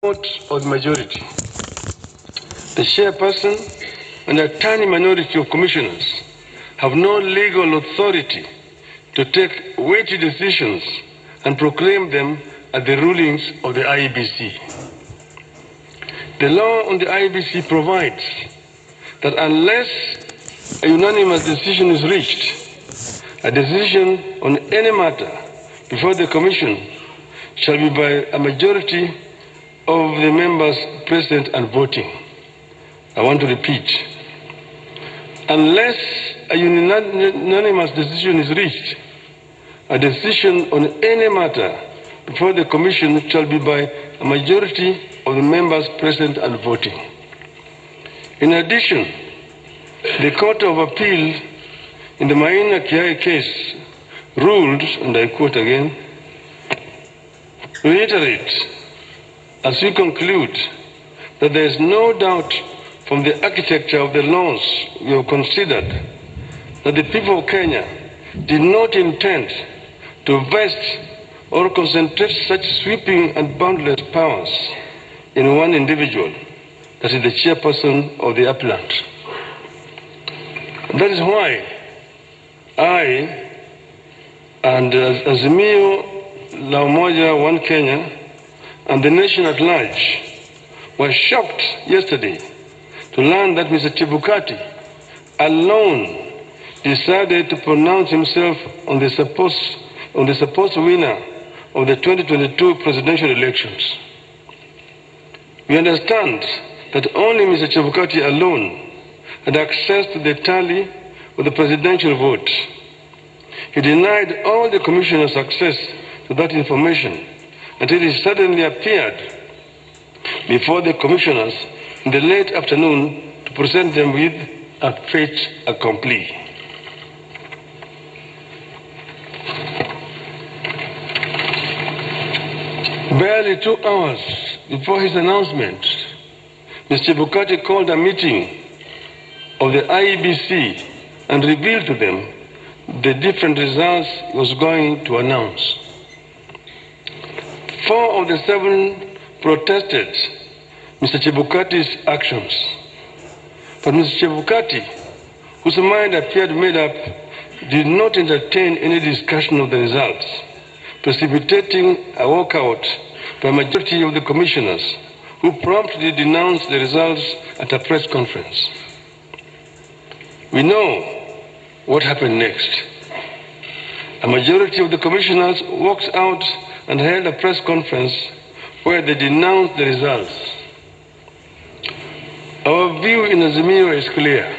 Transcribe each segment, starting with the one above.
vote of the majority. The chairperson and a tiny minority of commissioners have no legal authority to take weighty decisions and proclaim them as the rulings of the IEBC. The law on the IEBC provides that unless a unanimous decision is reached, a decision on any matter before the Commission shall be by a majority of the members present and voting. I want to repeat. Unless a unanimous decision is reached, a decision on any matter before the Commission shall be by a majority of the members present and voting. In addition, the Court of Appeal in the Maina Kiai case ruled, and I quote again, reiterate, as we conclude, that there is no doubt from the architecture of the laws we have considered that the people of Kenya did not intend to vest or concentrate such sweeping and boundless powers in one individual, that is the chairperson of the appellant. That is why I and Azimio La Umoja One Kenya and the nation at large were shocked yesterday to learn that Mr. Chebukati alone decided to pronounce himself on the supposed winner of the 2022 presidential elections. We understand that only Mr. Chebukati alone had access to the tally of the presidential vote. He denied all the commissioners access to that information until he suddenly appeared before the commissioners in the late afternoon to present them with a fait accompli. Barely 2 hours before his announcement, Mr. Chebukati called a meeting of the IEBC and revealed to them the different results he was going to announce. 4 of the 7 protested Mr. Chebukati's actions. But Mr. Chebukati, whose mind appeared made up, did not entertain any discussion of the results, precipitating a walkout by a majority of the commissioners, who promptly denounced the results at a press conference. We know what happened next. A majority of the commissioners walked out and held a press conference where they denounced the results. Our view in Azimio is clear.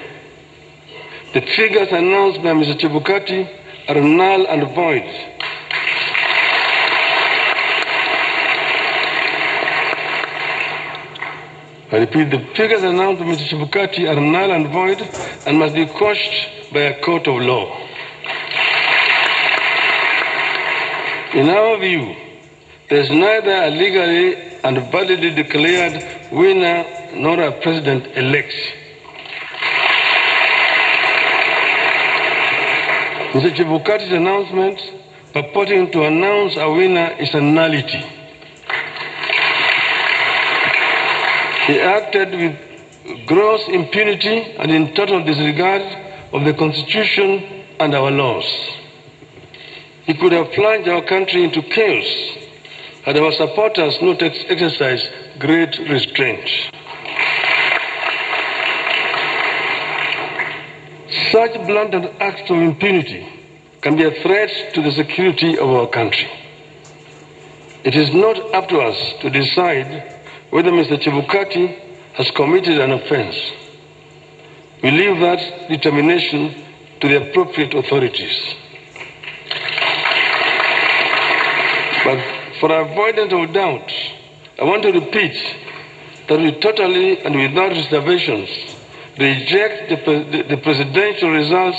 The figures announced by Mr. Chebukati are null and void. I repeat, the figures announced by Mr. Chebukati are null and void and must be quashed by a court of law. In our view, there is neither a legally and validly declared winner nor a president-elect. Mr. Chebukati's announcement purporting to announce a winner is a nullity. He acted with gross impunity and in total disregard of the Constitution and our laws. He could have plunged our country into chaos had our supporters not exercised great restraint. Such blatant acts of impunity can be a threat to the security of our country. It is not up to us to decide whether Mr. Chebukati has committed an offense. We leave that determination to the appropriate authorities. But for avoidance of doubt, I want to repeat that we totally and without reservations reject the presidential results